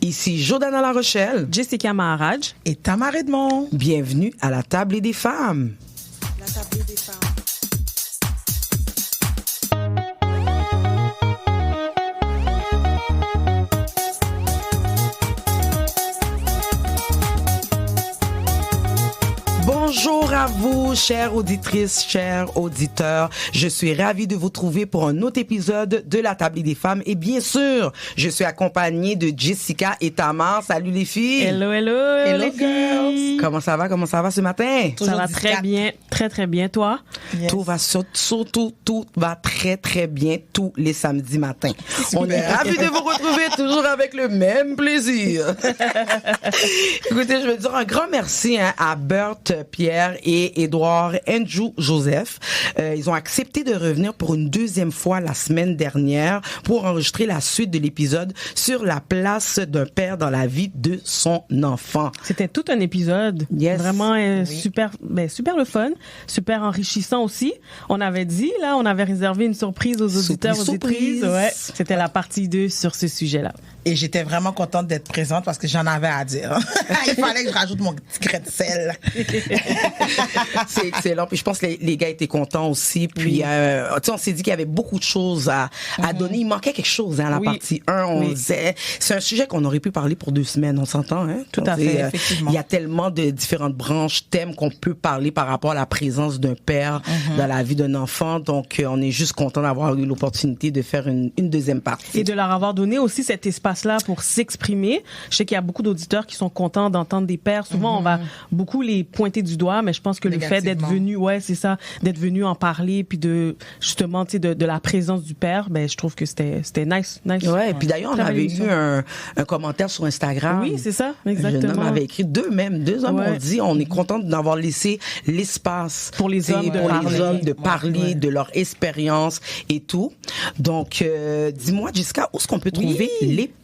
Ici Jordana La Rochelle, Jessica Maharaj et Tamar Edmond. Bienvenue à la table des femmes. La table des femmes. Bonjour à vous, chères auditrices, chers auditeurs. Je suis ravie de vous trouver pour un autre épisode de La Table des Femmes. Et bien sûr, je suis accompagnée de Jessica et Tamar. Salut les filles. Hello Hello girls. Comment ça va ce matin? Ça va très bien, très bien. Toi? Yes. Tout va surtout, tout va très bien tous les samedis matins. On est ravis de vous retrouver toujours avec le même plaisir. Écoutez, je veux dire un grand merci à Berthe, Pierre et Édouard Andrew Joseph. Ils ont accepté de revenir pour une deuxième fois la semaine dernière pour enregistrer la suite de l'épisode sur la place d'un père dans la vie de son enfant. C'était tout un épisode. Yes. Vraiment super le fun, super enrichissant aussi. On avait réservé une surprise aux auditeurs, auditrices. Ouais, c'était la partie 2 sur ce sujet-là. Et j'étais vraiment contente d'être présente parce que j'en avais à dire. Il fallait que je rajoute mon petit grain de sel. C'est excellent. Puis je pense que les gars étaient contents aussi. Puis on s'est dit qu'il y avait beaucoup de choses à donner. Il manquait quelque chose à la partie 1. On disait, c'est un sujet qu'on aurait pu parler pour 2 semaines. On s'entend, hein? Tout à fait, effectivement. Il y a tellement de différentes branches, thèmes qu'on peut parler par rapport à la présence d'un père dans la vie d'un enfant. Donc, on est juste content d'avoir eu l'opportunité de faire une deuxième partie. Et de leur avoir donné aussi cet espace-là pour s'exprimer. Je sais qu'il y a beaucoup d'auditeurs qui sont contents d'entendre des pères. Souvent, on va beaucoup les pointer du doigt, mais je pense que le fait d'être venu, d'être venu en parler, puis de, justement, tu sais, de la présence du père, je trouve que c'était nice. Ouais, et puis d'ailleurs, on avait eu un commentaire sur Instagram. Oui, c'est ça, exactement. Un homme avait écrit, deux hommes ont dit, on est content d'avoir laissé l'espace pour les hommes de parler de leur expérience et tout. Donc, dis-moi, Jessica, où est-ce qu'on peut trouver l'épisode?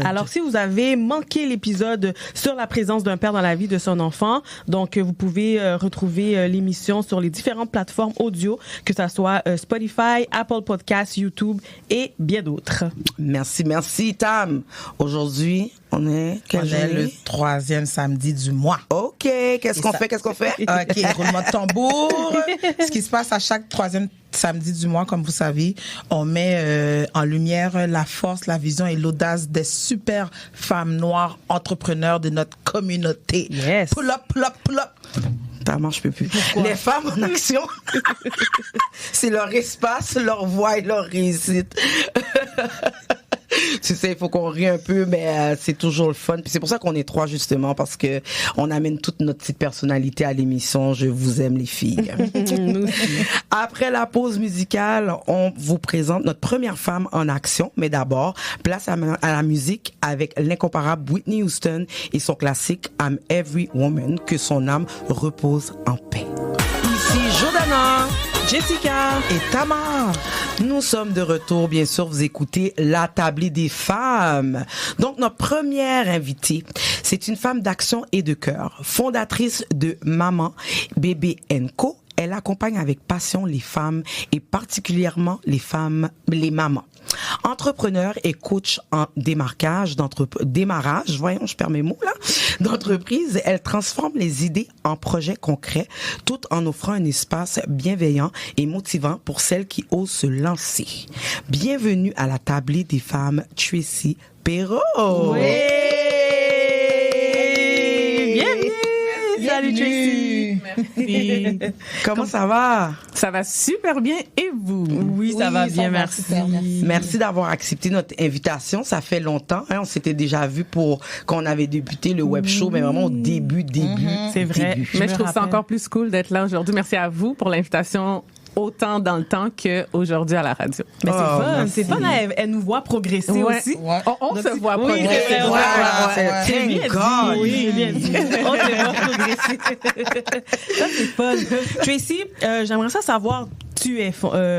Alors, si vous avez manqué l'épisode sur la présence d'un père dans la vie de son enfant, donc vous pouvez retrouver l'émission sur les différentes plateformes audio, que ça soit Spotify, Apple Podcasts, YouTube et bien d'autres. Merci, Tam. Aujourd'hui, on est le 3e samedi du mois. OK. Qu'est-ce qu'on fait? OK, roulement de tambour. Ce qui se passe à chaque 3e samedi du mois, comme vous savez, on met en lumière la force, la vision et l'audace des super femmes noires entrepreneurs de notre communauté. Yes. Pull up. Tamar, je peux plus. Pourquoi? Les femmes en action, c'est leur espace, leur voix et leur réussite. Tu sais, il faut qu'on rie un peu, mais c'est toujours le fun. Puis c'est pour ça qu'on est 3, justement, parce que on amène toute notre petite personnalité à l'émission. Je vous aime, les filles. Après la pause musicale, on vous présente notre première femme en action. Mais d'abord, place à la musique avec l'incomparable Whitney Houston et son classique I'm Every Woman, que son âme repose en paix. Ici Jordana, Jessica et Tamar. Nous sommes de retour, bien sûr, vous écoutez La Table des Femmes. Donc, notre première invitée, c'est une femme d'action et de cœur, fondatrice de Maman Bébé & Co. Elle accompagne avec passion les femmes et particulièrement les mamans. Entrepreneur et coach en démarrage, je perds mes mots là, d'entreprise, elle transforme les idées en projets concrets tout en offrant un espace bienveillant et motivant pour celles qui osent se lancer. Bienvenue à la table des femmes, Tracy Perrault. Oui. Bienvenue. Salut Tracy. Merci. Comment ça va? Ça va super bien et vous? Oui, ça va bien, merci. Merci d'avoir accepté notre invitation. Ça fait longtemps. Hein, on s'était déjà vu pour qu'on avait débuté le web show, mais vraiment au début. C'est vrai. Mais je trouve ça encore plus cool d'être là aujourd'hui. Merci à vous pour l'invitation. Autant dans le temps qu'aujourd'hui à la radio. Mais c'est fun, merci. C'est fun. Elle nous voit progresser aussi. Ouais. On se voit progresser. C'est bien dit. Oui, bien dit. On se voit progresser. Ça, c'est fun. Tracy, j'aimerais savoir, tu es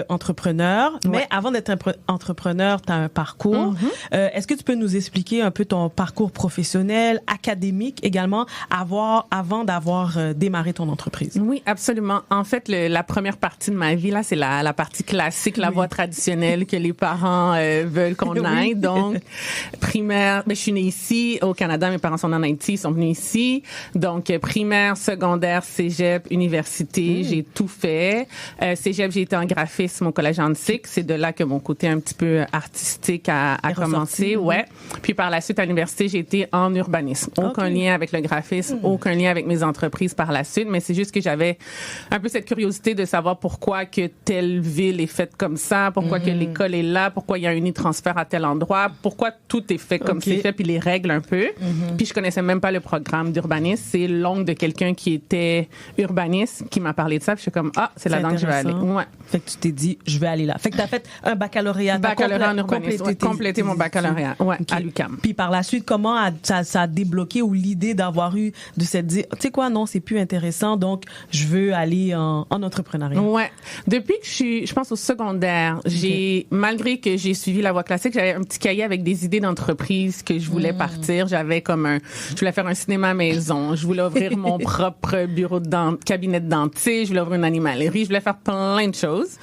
entrepreneur, mais avant d'être entrepreneur, tu as un parcours. Est-ce que tu peux nous expliquer un peu ton parcours professionnel, académique également, avant d'avoir démarré ton entreprise? Oui, absolument. En fait, la première partie de ma vie, là, c'est la partie classique, la voie traditionnelle que les parents veulent qu'on aille. Donc, primaire, je suis née ici, au Canada. Mes parents sont en Haïti, ils sont venus ici. Donc, primaire, secondaire, cégep, université, j'ai tout fait. Cégep, j'ai été en graphisme au collège Antique. C'est de là que mon côté un petit peu artistique a commencé. Ouais. Puis par la suite, à l'université, j'ai été en urbanisme. Aucun lien avec le graphisme, aucun lien avec mes entreprises par la suite. Mais c'est juste que j'avais un peu cette curiosité de savoir pourquoi que telle ville est faite comme ça, pourquoi que l'école est là, pourquoi il y a un unitransfert à tel endroit, pourquoi tout est fait comme c'est fait, puis les règles un peu. Puis je connaissais même pas le programme d'urbanisme. C'est l'oncle de quelqu'un qui était urbaniste qui m'a parlé de ça. Puis je suis comme, c'est là-dedans que je vais aller. Ouais. Fait que tu t'es dit, je vais aller là. Fait que t'as fait un baccalauréat. En urbanisme. Complété mon baccalauréat. Ouais, à l'UQAM. Puis par la suite, comment ça a débloqué ou l'idée d'avoir eu de se dire, tu sais quoi, non, c'est plus intéressant, donc je veux aller en entrepreneuriat. Ouais. Depuis que je pense au secondaire, malgré que j'ai suivi la voie classique, j'avais un petit cahier avec des idées d'entreprise que je voulais partir. J'avais je voulais faire un cinéma maison, je voulais ouvrir mon propre bureau cabinet de dentiste, je voulais ouvrir une animalerie, je voulais faire plein de choses.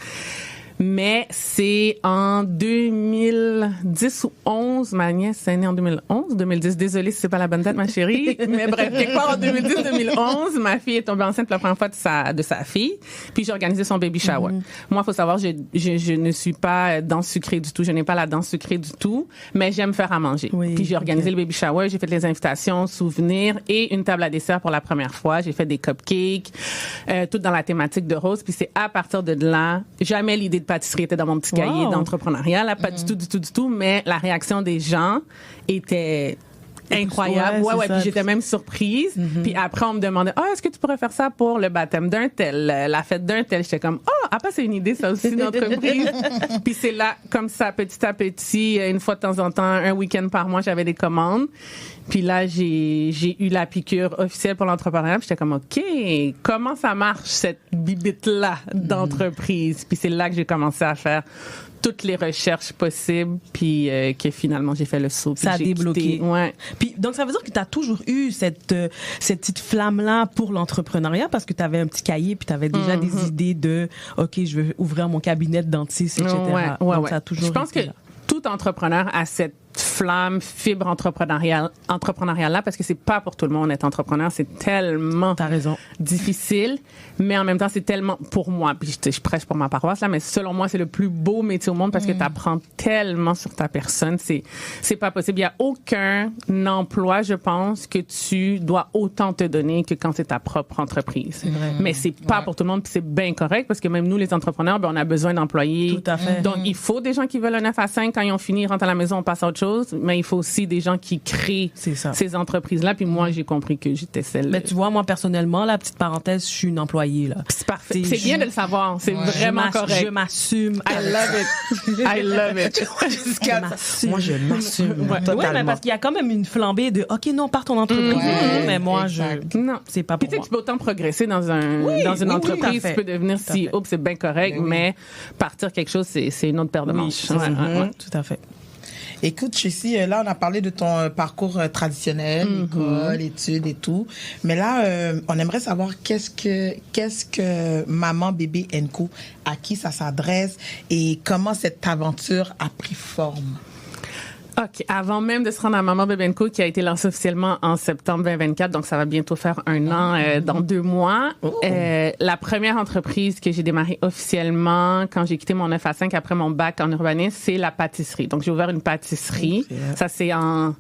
Mais c'est en 2010 ou 11, ma nièce est née en 2010. Désolée si c'est pas la bonne date, ma chérie. Mais bref, quelque part en 2010-2011, ma fille est tombée enceinte la première fois de sa fille. Puis j'ai organisé son baby shower. Moi, faut savoir, je ne suis pas danse sucrée du tout. Je n'ai pas la danse sucrée du tout, mais j'aime faire à manger. Puis j'ai organisé le baby shower, j'ai fait les invitations, souvenirs et une table à dessert pour la première fois. J'ai fait des cupcakes, tout dans la thématique de rose. Puis c'est à partir de là, jamais l'idée de pâtisserie était dans mon petit cahier d'entrepreneuriat, là, pas du tout, mais la réaction des gens était incroyable. Ouais. Puis j'étais même surprise. Puis après, on me demandait, est-ce que tu pourrais faire ça pour le baptême d'un tel, la fête d'un tel? J'étais comme, après, c'est une idée, ça aussi, d'entreprise. Puis c'est là, comme ça, petit à petit, une fois de temps en temps, un week-end par mois, j'avais des commandes. Puis là, j'ai eu la piqûre officielle pour l'entrepreneuriat. Puis j'étais comme, OK, comment ça marche, cette bibite-là d'entreprise? Puis c'est là que j'ai commencé à faire toutes les recherches possibles, puis que finalement, j'ai fait le saut. Ça a débloqué. Ouais. Puis, donc, ça veut dire que tu as toujours eu cette petite flamme-là pour l'entrepreneuriat parce que tu avais un petit cahier, puis tu avais déjà des idées de, OK, je veux ouvrir mon cabinet de dentiste, etc. Ouais. Ça a toujours je pense que tout entrepreneur a cette fibre entrepreneuriale là, parce que c'est pas pour tout le monde d'être entrepreneur, c'est tellement difficile, mais en même temps c'est tellement, pour moi, puis je prêche pour ma paroisse là, mais selon moi c'est le plus beau métier au monde parce que t'apprends tellement sur ta personne, c'est pas possible, il y a aucun emploi, je pense, que tu dois autant te donner que quand c'est ta propre entreprise. Mais c'est pas pour tout le monde, puis c'est bien correct parce que même nous les entrepreneurs, on a besoin d'employés. Tout à fait. Donc il faut des gens qui veulent un 9 à 5 quand ils ont fini, ils rentrent à la maison, on passe à autre chose, mais il faut aussi des gens qui créent ces entreprises-là. Puis moi, j'ai compris que j'étais celle. Mais tu vois, moi, personnellement, la petite parenthèse, je suis une employée, là. C'est parfait. C'est bien de le savoir. C'est vraiment correct. Je m'assume. I love it. Moi, je m'assume. Oui, mais parce qu'il y a quand même une flambée de, OK, non, pars ton entreprise. Mais moi, non, c'est pas pour moi. Tu peux autant progresser dans une entreprise, tu peux devenir CEO, c'est bien correct, mais partir quelque chose, c'est une autre paire de manches. Tout à fait. Écoute, Tracy, là, on a parlé de ton parcours traditionnel, école, études et tout. Mais là, on aimerait savoir qu'est-ce que Maman Bébé & Co, à qui ça s'adresse et comment cette aventure a pris forme. OK. Avant même de se rendre à Maman Bébé & Co, qui a été lancée officiellement en septembre 2024, donc ça va bientôt faire 1 an dans 2 mois. La première entreprise que j'ai démarrée officiellement quand j'ai quitté mon 9 à 5 après mon bac en urbanisme, c'est la pâtisserie. Donc j'ai ouvert une pâtisserie. Ça, c'est en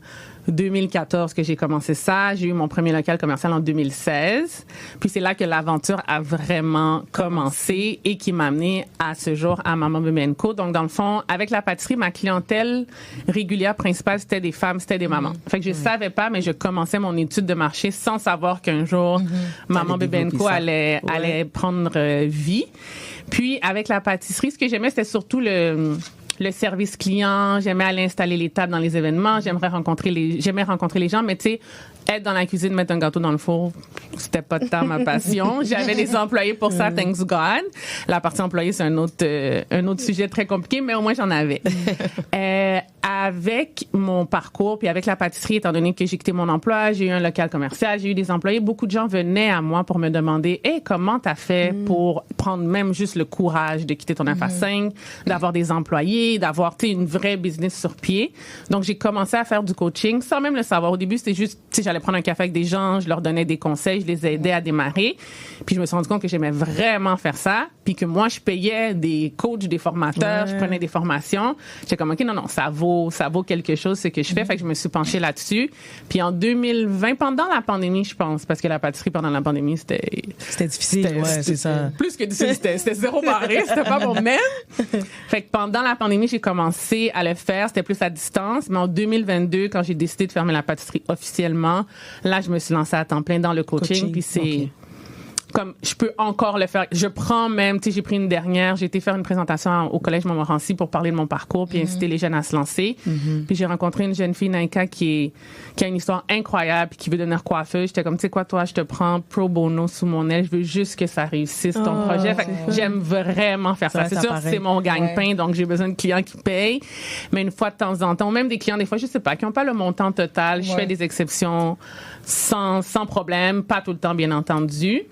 2014 que j'ai commencé ça. J'ai eu mon premier local commercial en 2016. Puis c'est là que l'aventure a vraiment commencé et qui m'a amené à ce jour à Maman Bébé & Co. Donc dans le fond, avec la pâtisserie, ma clientèle régulière principale, c'était des femmes, c'était des mamans. Fait que je savais pas, mais je commençais mon étude de marché sans savoir qu'un jour, Maman Bébé & Co allait prendre vie. Puis avec la pâtisserie, ce que j'aimais, c'était surtout le service client, j'aimais aller installer les tables dans les événements, j'aimais rencontrer les gens, mais tu sais, être dans la cuisine, mettre un gâteau dans le four, c'était pas tant ma passion. J'avais des employés pour ça, thanks God. La partie employée, c'est un autre sujet très compliqué, mais au moins j'en avais. Avec mon parcours, puis avec la pâtisserie, étant donné que j'ai quitté mon emploi, j'ai eu un local commercial, j'ai eu des employés, beaucoup de gens venaient à moi pour me demander, hey, comment t'as fait pour prendre même juste le courage de quitter ton 9 à 5, d'avoir des employés, d'avoir, tu sais, une vraie business sur pied. Donc, j'ai commencé à faire du coaching sans même le savoir. Au début, c'était juste, tu sais, j'allais prendre un café avec des gens, je leur donnais des conseils, je les aidais à démarrer. Puis, je me suis rendu compte que j'aimais vraiment faire ça, puis que moi, je payais des coachs, des formateurs, je prenais des formations. J'étais comme, OK, non, ça vaut quelque chose, ce que je fais. Fait que je me suis penchée là-dessus. Puis en 2020, pendant la pandémie, je pense, parce que la pâtisserie pendant la pandémie, c'était difficile. C'est ça. Plus que difficile, c'était zéro barré, c'était pas mon même. Fait que pendant la pandémie, j'ai commencé à le faire. C'était plus à distance. Mais en 2022, quand j'ai décidé de fermer la pâtisserie officiellement, là, je me suis lancée à temps plein dans le coaching. Puis c'est... Comme je peux encore le faire. Je prends même, tu sais, j'ai pris une dernière, j'ai été faire une présentation au collège Montmorency pour parler de mon parcours puis inciter les jeunes à se lancer. Puis j'ai rencontré une jeune fille, Naïka, qui a une histoire incroyable puis qui veut devenir coiffeuse. J'étais comme, tu sais quoi, toi, je te prends pro bono sous mon aile. Je veux juste que ça réussisse ton projet. Fait que j'aime vraiment faire ça. C'est sûr, c'est mon gagne-pain, donc j'ai besoin de clients qui payent. Mais une fois de temps en temps, même des clients, des fois, je sais pas, qui n'ont pas le montant total, je fais des exceptions sans problème, pas tout le temps, bien entendu.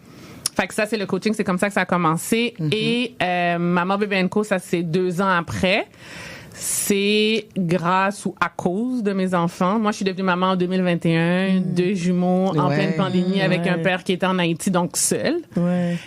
Fait que ça, c'est le coaching, c'est comme ça que ça a commencé. Et Maman Bébé & Co, ça, c'est 2 ans après. C'est grâce ou à cause de mes enfants. Moi, je suis devenue maman en 2021, 2 jumeaux en pleine pandémie avec un père qui était en Haïti, donc seul.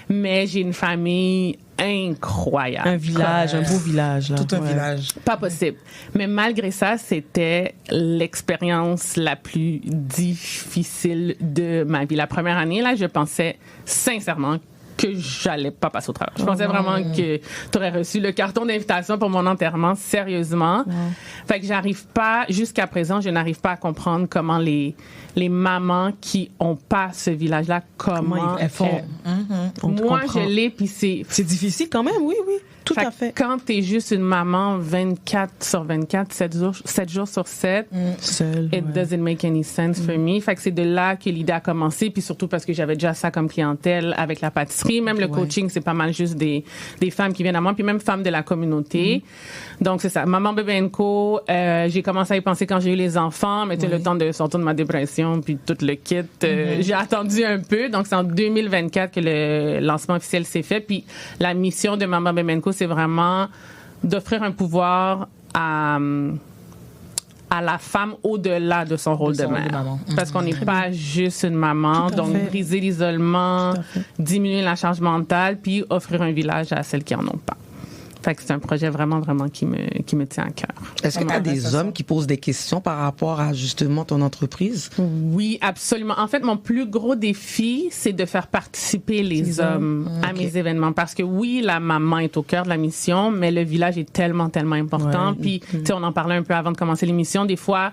Mais j'ai une famille incroyable. Un village, un beau village. Là. Tout un village. Pas possible. Mais malgré ça, c'était l'expérience la plus difficile de ma vie. La première année, là, je pensais sincèrement que j'allais pas passer au travers. Je pensais vraiment que tu aurais reçu le carton d'invitation pour mon enterrement, sérieusement. Fait que jusqu'à présent, je n'arrive pas à comprendre comment les mamans qui ont pas ce village-là, comment elles font. Moi, je l'ai, puis c'est difficile quand même, oui. Tout à fait. Quand t'es juste une maman 24 sur 24, 7 jours sur 7, seule, it doesn't make any sense for me. Fait que c'est de là que l'idée a commencé, puis surtout parce que j'avais déjà ça comme clientèle avec la pâtisserie. Même le coaching, c'est pas mal juste des femmes qui viennent à moi, puis même femmes de la communauté. Donc, c'est ça. Maman Bébé & Co, j'ai commencé à y penser quand j'ai eu les enfants, mais le temps de sortir de ma dépression, puis tout le kit. J'ai attendu un peu. Donc, c'est en 2024 que le lancement officiel s'est fait. Puis, la mission de Maman Bébé & Co, c'est vraiment d'offrir un pouvoir à la femme au-delà de son rôle de mère. Parce qu'on n'est pas juste une maman. Donc, briser l'isolement, diminuer la charge mentale, puis offrir un village à celles qui en ont pas. Fait que c'est un projet vraiment, vraiment qui me tient à cœur. Est-ce que tu as des hommes qui posent des questions par rapport à justement ton entreprise? Oui, absolument. En fait, mon plus gros défi, c'est de faire participer les hommes à mes événements. Parce que oui, la maman est au cœur de la mission, mais le village est tellement, tellement important. Puis, tu sais, on en parlait un peu avant de commencer l'émission. Des fois,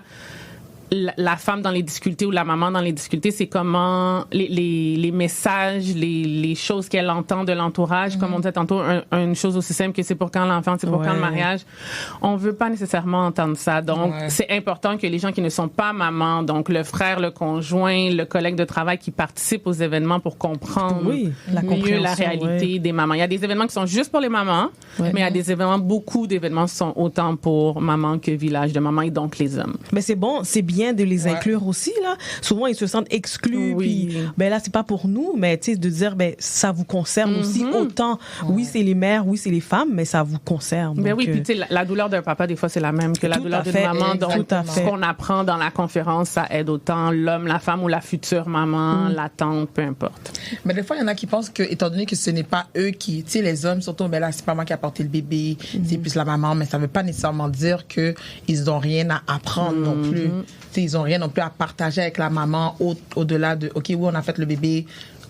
la femme dans les difficultés ou la maman dans les difficultés, c'est comment les messages, les choses qu'elle entend de l'entourage, comme on disait tantôt, une chose aussi simple que c'est pour quand l'enfant, c'est pour quand le mariage. On veut pas nécessairement entendre ça. Donc, c'est important que les gens qui ne sont pas mamans, donc le frère, le conjoint, le collègue de travail qui participent aux événements pour comprendre mieux la réalité des mamans. Il y a des événements qui sont juste pour les mamans, mais il y a des événements, beaucoup d'événements sont autant pour maman que village de maman et donc les hommes. Mais c'est bon, c'est bien de les inclure aussi, là. Souvent, ils se sentent exclus, puis, ben là, c'est pas pour nous, mais tu sais, de dire, ben, ça vous concerne aussi autant. Oui, c'est les mères, oui, c'est les femmes, mais ça vous concerne. Ben oui, puis tu sais, la douleur d'un papa, des fois, c'est la même que la douleur d'une maman. Donc, ce qu'on apprend dans la conférence, ça aide autant l'homme, la femme ou la future maman, la tante, peu importe. Mais des fois, il y en a qui pensent que, étant donné que ce n'est pas eux qui, tu sais, les hommes, surtout, ben là, c'est pas moi qui a porté le bébé, c'est plus la maman, mais ça veut pas nécessairement dire qu'ils n'ont rien à apprendre non plus. T'sais, ils ont rien non plus à partager avec la maman au-delà de, OK, oui, on a fait le bébé,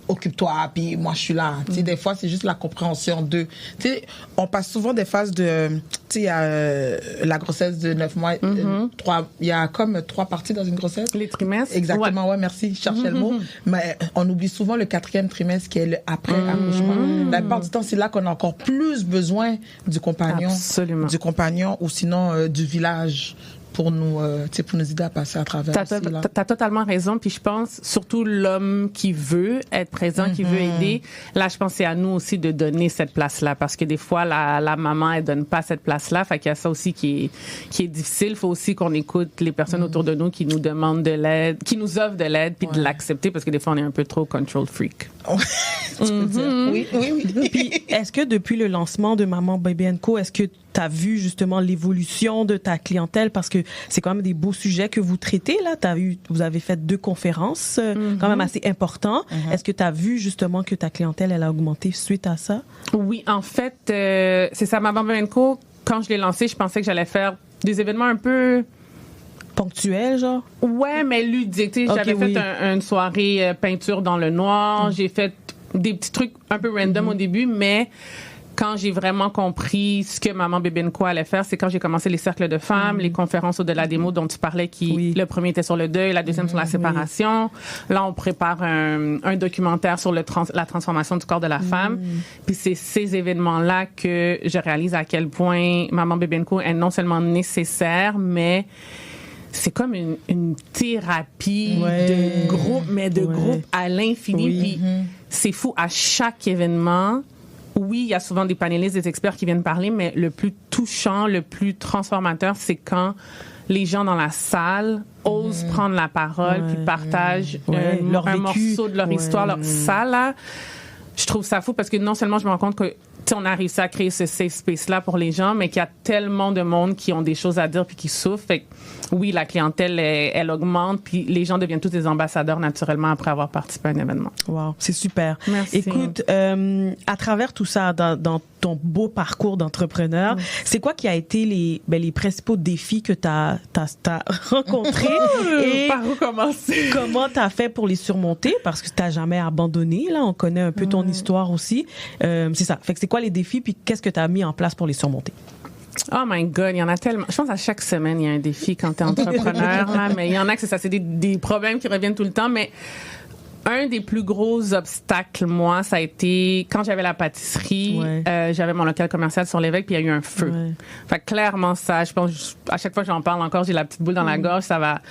occupe-toi, puis moi je suis là. Tu sais, des fois c'est juste la compréhension de. Tu sais, on passe souvent des phases de. Tu sais, il y a la grossesse de 9 mois, il y a comme 3 parties dans une grossesse. Les trimestres. Exactement, ouais, merci, je cherchais le mot. Mais on oublie souvent le 4e trimestre qui est le après accouchement. La plupart du temps, c'est là qu'on a encore plus besoin du compagnon. Absolument. Du compagnon ou sinon du village. Pour nous aider à passer à travers. T'as totalement raison. Puis je pense, surtout l'homme qui veut être présent, qui veut aider, là, je pense que c'est à nous aussi de donner cette place-là. Parce que des fois, la maman, elle donne pas cette place-là. Fait qu'il y a ça aussi qui est difficile. Il faut aussi qu'on écoute les personnes autour de nous qui nous demandent de l'aide, qui nous offrent de l'aide, puis de l'accepter. Parce que des fois, on est un peu trop control freak. Tu peux dire. Oui. Puis, est-ce que depuis le lancement de Maman Baby & Co, est-ce que tu as vu justement l'évolution de ta clientèle? Parce que c'est quand même des beaux sujets que vous traitez, là. Vous avez fait 2 conférences quand même assez importantes. Est-ce que tu as vu justement que ta clientèle, elle a augmenté suite à ça? Oui, en fait, c'est ça, Maman Baby & Co. Quand je l'ai lancé, je pensais que j'allais faire des événements un peu... ponctuel, genre? Ouais, mais ludique. Tu sais, j'avais fait une soirée peinture dans le noir. J'ai fait des petits trucs un peu random au début, mais quand j'ai vraiment compris ce que Maman Baby & Co allait faire, c'est quand j'ai commencé les cercles de femmes, les conférences au-delà des mots dont tu parlais, le premier était sur le deuil, la deuxième sur la séparation. Là, on prépare un documentaire sur la transformation du corps de la femme. Puis c'est ces événements-là que je réalise à quel point Maman Baby & Co est non seulement nécessaire, mais c'est comme une thérapie de groupe, mais de groupe à l'infini. Puis c'est fou, à chaque événement, oui, il y a souvent des panélistes, des experts qui viennent parler, mais le plus touchant, le plus transformateur, c'est quand les gens dans la salle osent prendre la parole puis partagent un morceau de leur histoire. Ça, là, je trouve ça fou parce que non seulement je me rends compte que on a réussi à créer ce safe space-là pour les gens, mais qu'il y a tellement de monde qui ont des choses à dire puis qui souffrent. Fait que, oui, la clientèle, elle augmente, puis les gens deviennent tous des ambassadeurs naturellement après avoir participé à un événement. Wow, c'est super. Merci. Écoute, à travers tout ça, dans ton beau parcours d'entrepreneur, c'est quoi qui a été les principaux défis que t'as rencontrés et par où commencer? Comment t'as fait pour les surmonter? Parce que t'as jamais abandonné, là. On connaît un peu ton histoire aussi. C'est ça. Fait que c'est quoi les défis, puis qu'est-ce que t'as mis en place pour les surmonter? Oh my God, il y en a tellement. Je pense à chaque semaine, il y a un défi quand t'es entrepreneur, là, mais il y en a que c'est des problèmes qui reviennent tout le temps, mais un des plus gros obstacles, moi, ça a été quand j'avais la pâtisserie, j'avais mon local commercial sur l'Évêque, puis il y a eu un feu. Fait que clairement, ça, je pense, à chaque fois que j'en parle encore, j'ai la petite boule dans la gorge. Ça va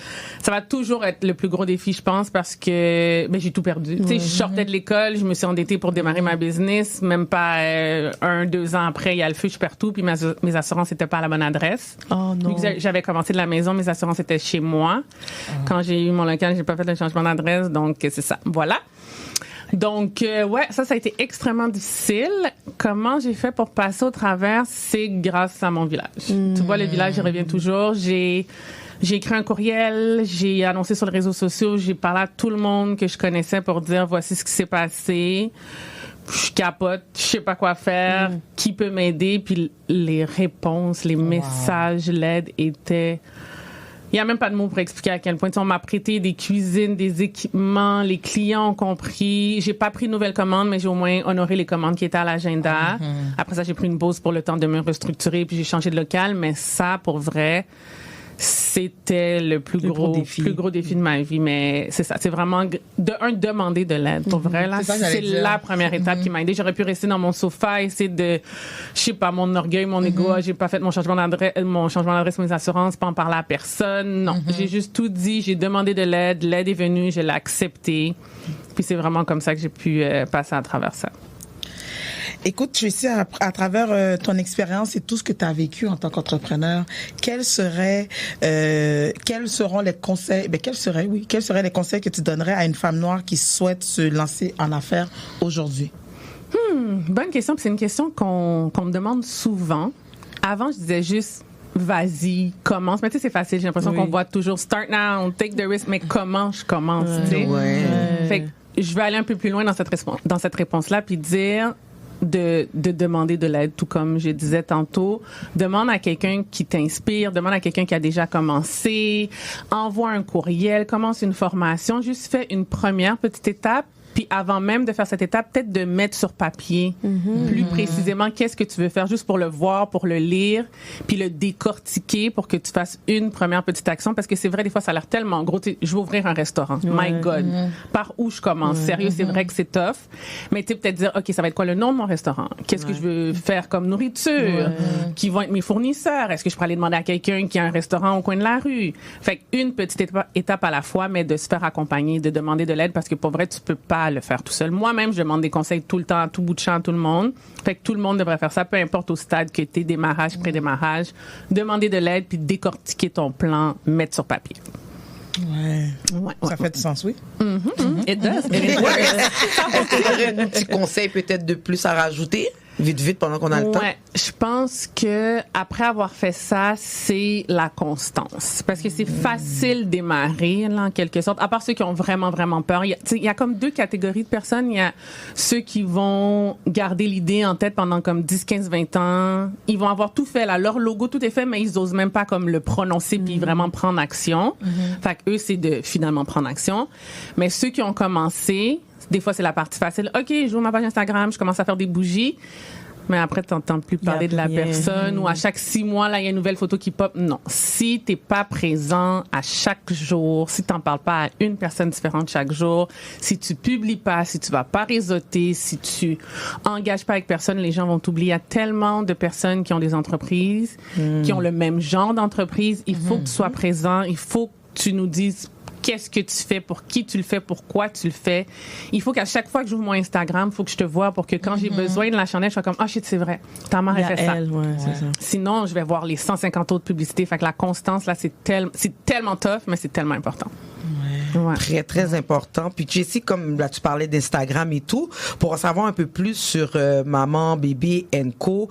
toujours être le plus gros défi, je pense, parce que j'ai tout perdu. Tu sais, je sortais de l'école, je me suis endettée pour démarrer ma business. Même pas 1-2 ans après, il y a le feu, je perds tout, puis mes assurances n'étaient pas à la bonne adresse. Oh non. Vu que j'avais commencé de la maison, mes assurances étaient chez moi. Quand j'ai eu mon local, j'ai pas fait le changement d'adresse, donc c'est ça. Voilà. Donc, ça a été extrêmement difficile. Comment j'ai fait pour passer au travers? C'est grâce à mon village. Tu vois, le village, je reviens toujours. J'ai écrit un courriel, j'ai annoncé sur les réseaux sociaux, j'ai parlé à tout le monde que je connaissais pour dire voici ce qui s'est passé. Je capote, je sais pas quoi faire, qui peut m'aider? Puis les réponses, les messages, l'aide étaient... Il n'y a même pas de mots pour expliquer à quel point. On m'a prêté des cuisines, des équipements, les clients ont compris. J'ai pas pris de nouvelles commandes, mais j'ai au moins honoré les commandes qui étaient à l'agenda. Après ça, j'ai pris une pause pour le temps de me restructurer, puis j'ai changé de local. Mais ça, pour vrai, c'était le plus gros défi de ma vie. Mais c'est ça, c'est vraiment demander de l'aide. Pour vrai, là, c'est la première étape qui m'a aidée. J'aurais pu rester dans mon sofa, essayer de, je sais pas, mon orgueil, mon ego, j'ai pas fait mon changement d'adresse, mes assurances, pas en parler à personne. Non, j'ai juste tout dit, j'ai demandé de l'aide est venue, je l'ai acceptée. Puis c'est vraiment comme ça que j'ai pu passer à travers ça. Écoute, Tracy, à travers ton expérience et tout ce que tu as vécu en tant qu'entrepreneur, quels seront les conseils, quels seraient les conseils que tu donnerais à une femme noire qui souhaite se lancer en affaires aujourd'hui? Bonne question, puis c'est une question qu'on me demande souvent. Avant, je disais juste vas-y, commence. Mais tu sais, c'est facile. J'ai l'impression qu'on voit toujours start now, take the risk, mais comment je commence, tu sais? Fait que je vais aller un peu plus loin dans cette réponse-là, puis dire de demander de l'aide, tout comme je disais tantôt. Demande à quelqu'un qui t'inspire, demande à quelqu'un qui a déjà commencé, envoie un courriel, commence une formation, juste fais une première petite étape, Puis avant même de faire cette étape, peut-être de mettre sur papier plus précisément qu'est-ce que tu veux faire, juste pour le voir, pour le lire, puis le décortiquer pour que tu fasses une première petite action. Parce que c'est vrai, des fois, ça a l'air tellement gros. Je veux ouvrir un restaurant. My God. Par où je commence? Sérieux, c'est vrai que c'est tough. Mais tu sais, peut-être dire, OK, ça va être quoi le nom de mon restaurant? Qu'est-ce que je veux faire comme nourriture? Qui vont être mes fournisseurs? Est-ce que je pourrais aller demander à quelqu'un qui a un restaurant au coin de la rue? Fait qu'une petite étape à la fois, mais de se faire accompagner, de demander de l'aide, parce que pour vrai, tu peux pas le faire tout seul. Moi-même, je demande des conseils tout le temps, à tout bout de champ, à tout le monde. Fait que tout le monde devrait faire ça, peu importe au stade que t'es, démarrage, pré-démarrage. Demander de l'aide, puis décortiquer ton plan, mettre sur papier. Ça fait du sens, oui. It does. Est-ce que tu aurais un petit conseil peut-être de plus à rajouter? Vite, pendant qu'on a le temps. Ouais, je pense que après avoir fait ça, c'est la constance. Parce que c'est facile de démarrer, là, en quelque sorte. À part ceux qui ont vraiment, vraiment peur. Il y a comme deux catégories de personnes. Il y a ceux qui vont garder l'idée en tête pendant comme 10, 15, 20 ans. Ils vont avoir tout fait, là. Leur logo, tout est fait, mais ils osent même pas comme le prononcer puis vraiment prendre action. Fait que eux, c'est de finalement prendre action. Mais ceux qui ont commencé, des fois, c'est la partie facile. OK, j'ouvre ma page Instagram, je commence à faire des bougies. Mais après, t'entends plus parler de la personne, ou à chaque 6 mois, là, il y a une nouvelle photo qui pop. Non. Si t'es pas présent à chaque jour, si t'en parles pas à une personne différente chaque jour, si tu publies pas, si tu vas pas réseauter, si tu engages pas avec personne, les gens vont t'oublier. Il y a tellement de personnes qui ont des entreprises, qui ont le même genre d'entreprise. Il faut que tu sois présent. Il faut que tu nous dises qu'est-ce que tu fais, pour qui tu le fais, pourquoi tu le fais. Il faut qu'à chaque fois que j'ouvre mon Instagram, il faut que je te vois pour que quand j'ai besoin de la chandelle, je sois comme « Ah, shit, c'est vrai, ta mère a fait ça. » Sinon, je vais voir les 150 autres publicités. Fait que la constance, là, c'est tellement tough, mais c'est tellement important. Ouais. Très, très important. Puis Jessie, comme là, tu parlais d'Instagram et tout, pour en savoir un peu plus sur Maman, Bébé & Co,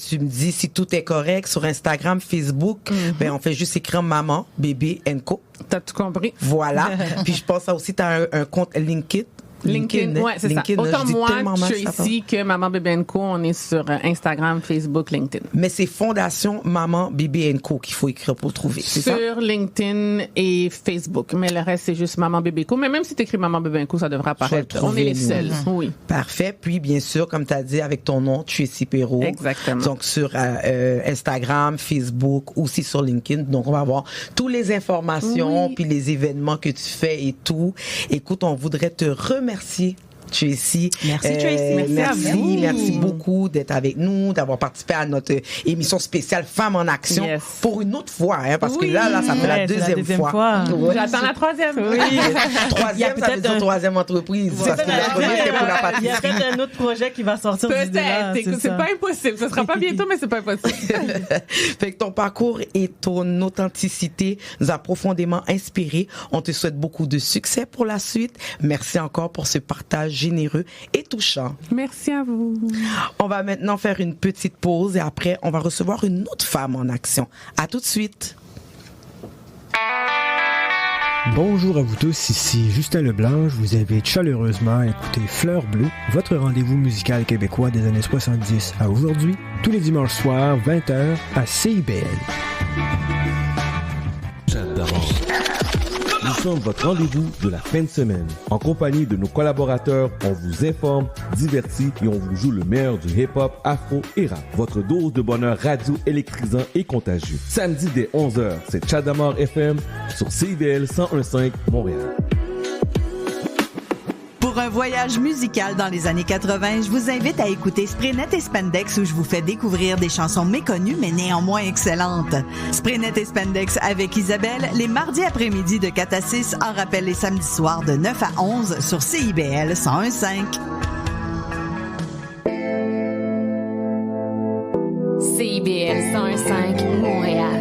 tu me dis si tout est correct sur Instagram, Facebook, ben on fait juste écrire Maman, Bébé & Co. T'as tout compris? Voilà. Puis je pense aussi t'as un compte LinkedIn. Ouais, c'est ça. Autant moi, Tracy, que Maman Bébé & Co, on est sur Instagram, Facebook, LinkedIn. Mais c'est Fondation Maman Bébé & Co qu'il faut écrire pour trouver, c'est ça? Sur LinkedIn et Facebook. Mais le reste, c'est juste Maman Bébé & Co. Mais même si t'écris Maman Bébé & Co, ça devrait apparaître. On est les seuls. Oui. Parfait. Puis, bien sûr, comme t'as dit, avec ton nom, Tracy Perrault. Exactement. Donc, sur Instagram, Facebook, aussi sur LinkedIn. Donc, on va avoir toutes les informations, puis les événements que tu fais et tout. Écoute, on voudrait te remercier, Tracy. Merci, Tracy. Merci beaucoup d'être avec nous, d'avoir participé à notre émission spéciale Femmes en Action pour une autre fois, hein, parce que là, ça fait la deuxième fois. Ouais. J'attends la troisième. Troisième, ça veut dire troisième entreprise. Parce que la première, c'était pour la pâtisserie. Il y a peut-être un autre projet qui va sortir d'ici là. Peut-être. C'est pas impossible. Ce sera pas bientôt, mais c'est pas impossible. Fait que ton parcours et ton authenticité nous a profondément inspirés. On te souhaite beaucoup de succès pour la suite. Merci encore pour ce partage généreux et touchant. Merci à vous. On va maintenant faire une petite pause et après, on va recevoir une autre femme en action. À tout de suite. Bonjour à vous tous, ici Justin Leblanc. Je vous invite chaleureusement à écouter Fleur Bleue, votre rendez-vous musical québécois des années 70 à aujourd'hui, tous les dimanches soirs, 20h, à CIBL. Nous sommes votre rendez-vous de la fin de semaine. En compagnie de nos collaborateurs, on vous informe, divertit et on vous joue le meilleur du hip-hop, afro et rap. Votre dose de bonheur radio électrisant et contagieux. Samedi dès 11h, c'est Chadamar FM sur CIVL 101.5 Montréal. Pour un voyage musical dans les années 80, je vous invite à écouter Spraynet et Spandex où je vous fais découvrir des chansons méconnues mais néanmoins excellentes. Spraynet et Spandex avec Isabelle, les mardis après-midi de 4 à 6, en rappel les samedis soirs de 9 à 11 sur CIBL 101.5. CIBL 101.5 Montréal.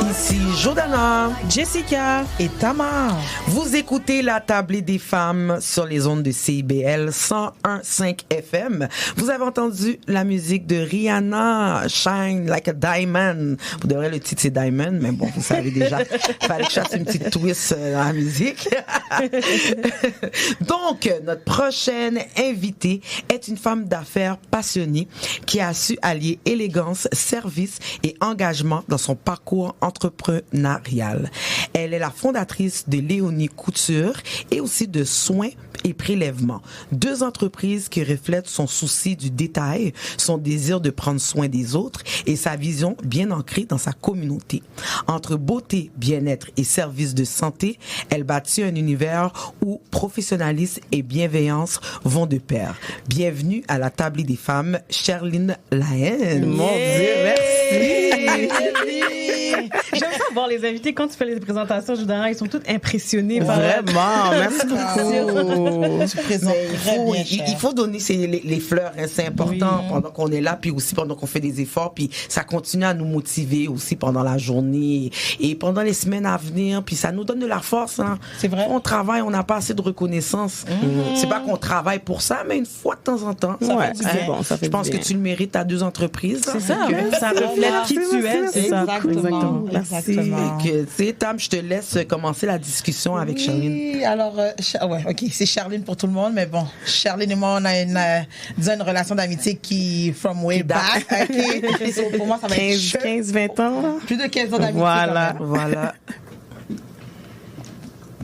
Ici Jordana, Jessica et Tamar. Vous écoutez La Tablée des femmes sur les ondes de CIBL 101.5 FM. Vous avez entendu la musique de Rihanna, Shine Like a Diamond. Vous devrez le titre c'est Diamond, mais bon, vous savez déjà. Fallait que je fasse une petite twist dans la musique. Donc, notre prochaine invitée est une femme d'affaires passionnée qui a su allier élégance, service et engagement dans son parcours entrepreneuriale. Elle est la fondatrice de Léonie Couture et aussi de Soins et Prélèvements. 2 entreprises qui reflètent son souci du détail, son désir de prendre soin des autres et sa vision bien ancrée dans sa communauté. Entre beauté, bien-être et services de santé, elle bâtit un univers où professionnalisme et bienveillance vont de pair. Bienvenue à la table des femmes, Cherline Lahaine. Mon Dieu, merci. J'aime ça voir les invités quand tu fais les présentations, Judara, ils sont tous impressionnés. Vraiment, merci beaucoup. Tu présentes très bien, il faut donner les fleurs, hein, c'est important pendant qu'on est là, puis aussi pendant qu'on fait des efforts, puis ça continue à nous motiver aussi pendant la journée et pendant les semaines à venir, puis ça nous donne de la force. Hein. C'est vrai. On travaille, on n'a pas assez de reconnaissance. C'est pas qu'on travaille pour ça, mais une fois de temps en temps. Ça fait du bien. Bon, ça fait je pense que tu le mérites à 2 entreprises. C'est ça, ça reflète qui tu es. C'est ça. Exactement. Tu sais, Tam, je te laisse commencer la discussion avec Charline. Oui, alors, ok, c'est Charline pour tout le monde, mais bon, Charline et moi, on a une relation d'amitié qui, from way back, ok. So, pour moi, ça va être 15-20 ans. Là. Plus de 15 ans d'amitié. Voilà.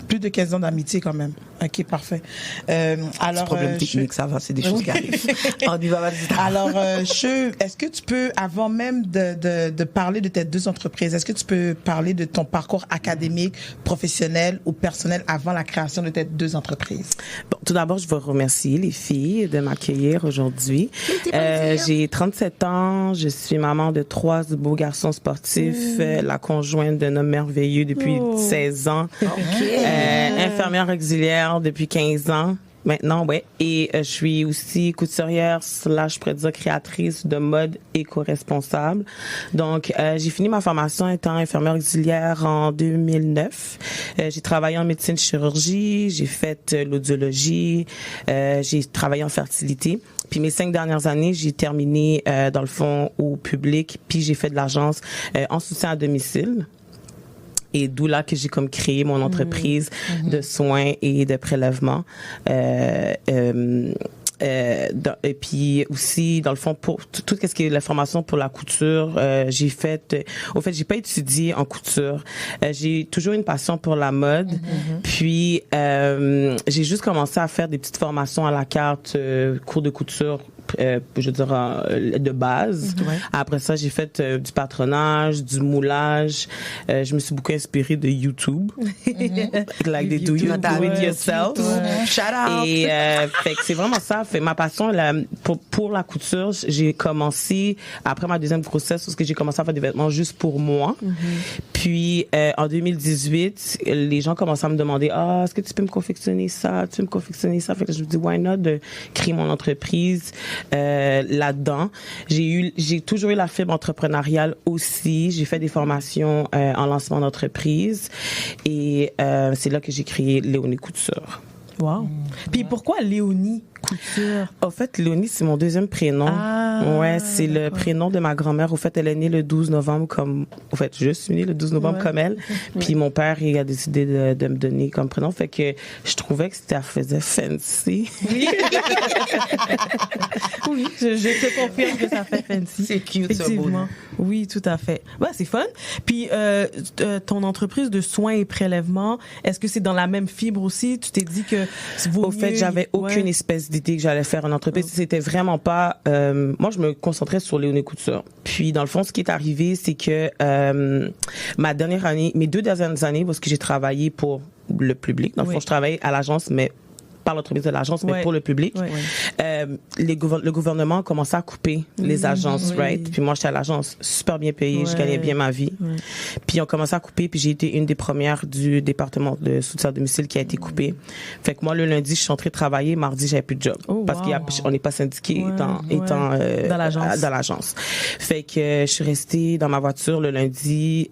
Plus de 15 ans d'amitié quand même. Ok, parfait. Alors, problème technique, ça va, c'est des choses qui arrivent. On y va, vas-y. Alors, est-ce que tu peux, avant même de parler de tes 2 entreprises, est-ce que tu peux parler de ton parcours académique, professionnel ou personnel avant la création de tes 2 entreprises? Bon, tout d'abord, je veux remercier les filles de m'accueillir aujourd'hui. J'ai 37 ans, je suis maman de 3 beaux garçons sportifs, la conjointe d'un homme merveilleux depuis 16 ans, infirmière auxiliaire depuis 15 ans. Maintenant, ouais. Et je suis aussi couturière / je pourrais dire créatrice de mode éco-responsable. Donc, j'ai fini ma formation étant infirmière auxiliaire en 2009. J'ai travaillé en médecine chirurgie, j'ai fait l'audiologie, j'ai travaillé en fertilité. Puis mes 5 dernières années, j'ai terminé dans le fond au public, puis j'ai fait de l'agence en soutien à domicile. Et d'où là que j'ai comme créé mon entreprise de soins et de prélèvements. Et puis aussi dans le fond pour tout ce qui est la formation pour la couture, j'ai fait au fait j'ai pas étudié en couture, j'ai toujours une passion pour la mode, puis j'ai juste commencé à faire des petites formations à la carte, cours de couture, je veux dire de base. Après ça, j'ai fait du patronage, du moulage. Je me suis beaucoup inspirée de YouTube. Like they do you do it yourself. Shout out. Et fait que c'est vraiment ça. Fait ma passion pour la couture, j'ai commencé après ma 2e grossesse parce que j'ai commencé à faire des vêtements juste pour moi. Puis en 2018, les gens commençaient à me demander est-ce que tu peux me confectionner ça? Tu peux me confectionner ça? Fait que je me dis why not de créer mon entreprise là-dedans. J'ai toujours eu la fibre entrepreneuriale aussi. J'ai fait des formations en lancement d'entreprise et c'est là que j'ai créé Léonie Couture. Wow. Puis pourquoi Léonie Couture? Au fait, Léonie, c'est mon 2e prénom. Ouais, c'est le prénom de ma grand-mère. Au fait, elle est née le 12 novembre comme... Au fait, je suis née le 12 novembre comme elle. Puis mon père, il a décidé de me donner comme prénom. Fait que je trouvais que ça faisait fancy. Oui. Oui, je te confirme que ça fait fancy. C'est cute, effectivement. Oui, tout à fait. Ouais, c'est fun. Puis ton entreprise de soins et prélèvements, est-ce que c'est dans la même fibre aussi? Tu t'es dit que au fait, j'avais aucune espèce d'idée que j'allais faire une entreprise. C'était vraiment pas... moi, je me concentrais sur Léonie Couture. Puis, dans le fond, ce qui est arrivé, c'est que mes 2 dernières années, parce que j'ai travaillé pour le public. Dans le fond, je travaillais à l'agence, mais par l'entreprise de l'agence, mais pour le public. Le gouvernement commençait à couper les agences, right? Puis moi, j'étais à l'agence, super bien payée, je gagnais bien ma vie. Puis on commençait à couper, puis j'ai été une des premières du département de soutien à domicile qui a été coupée. Fait que moi, le lundi, je suis entrée travailler, mardi, j'avais plus de job. Parce qu'on n'est pas syndiqué étant dans l'agence. Fait que je suis restée dans ma voiture le lundi,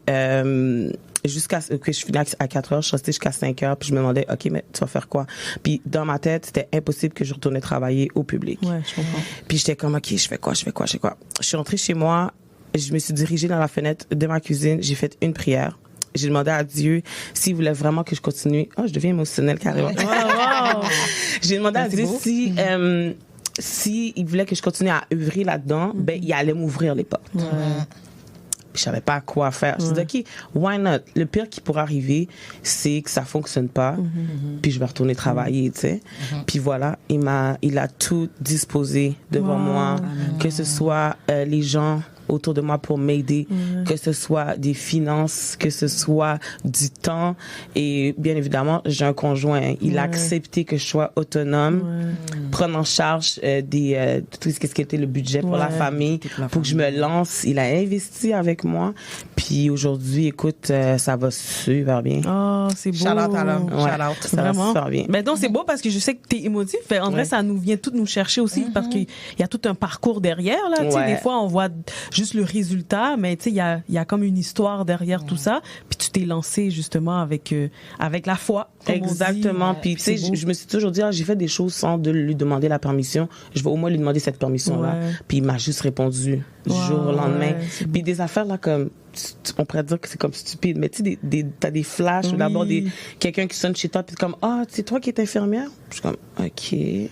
jusqu'à que je finis à 4 heures, je suis restée jusqu'à 5 heures, puis je me demandais, OK, mais tu vas faire quoi? Puis dans ma tête, c'était impossible que je retourne travailler au public. Ouais, je comprends. Puis j'étais comme, OK, je fais quoi? Je suis rentrée chez moi, je me suis dirigée dans la fenêtre de ma cuisine, j'ai fait une prière. J'ai demandé à Dieu s'il voulait vraiment que je continue. Je deviens émotionnelle carrément. Wow. J'ai demandé à Dieu si il voulait que je continue à œuvrer là-dedans, ben il allait m'ouvrir les portes. je savais pas quoi faire. Je me dis, OK, why not? Le pire qui pourrait arriver, c'est que ça fonctionne pas, puis je vais retourner travailler, tu sais. Puis voilà, il a tout disposé devant moi, que ce soit les gens autour de moi pour m'aider, que ce soit des finances, que ce soit du temps. Et bien évidemment, j'ai un conjoint. Il a accepté que je sois autonome, prendre en charge tout ce qui était le budget pour la famille, pour que je me lance. Il a investi avec moi. Puis aujourd'hui, écoute, ça va super bien. Oh, c'est beau. Shout-out à l'homme. Shout-out. Ça va super bien. Mais donc, c'est beau parce que je sais que t'es émotif. En vrai, ça nous vient tout nous chercher aussi parce qu'il y a tout un parcours derrière, là. Tu sais, des fois, on voit juste le résultat, mais tu sais, il y a comme une histoire derrière tout ça. Puis tu t'es lancé justement avec la foi. Exactement. Puis tu sais, je me suis toujours dit, j'ai fait des choses sans de lui demander la permission. Je vais au moins lui demander cette permission-là. Puis il m'a juste répondu du jour au lendemain. Puis des affaires là comme on pourrait dire que c'est comme stupide, mais tu sais, t'as des flashs, ou d'abord quelqu'un qui sonne chez toi, puis comme, c'est toi qui es infirmière? Je suis comme, OK. Tu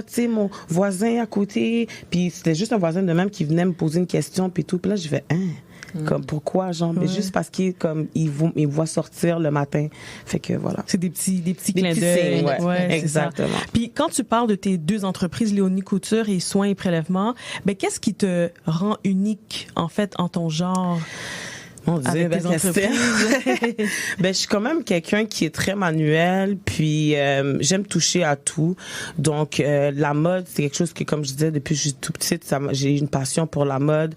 sais, mon voisin à côté, puis c'était juste un voisin de même qui venait me poser une question, puis tout, puis là, je fais, comme pourquoi, genre, mais juste parce qu'il il voit sortir le matin. Fait que voilà. C'est des petits clins d'œil. Exactement. Puis quand tu parles de tes deux entreprises, Léonie Couture et Soins et Prélèvements, ben qu'est-ce qui te rend unique en fait en ton genre? Mon Dieu, je suis quand même quelqu'un qui est très manuel, puis j'aime toucher à tout. Donc la mode, c'est quelque chose que, comme je disais, depuis que je suis tout petite, j'ai une passion pour la mode.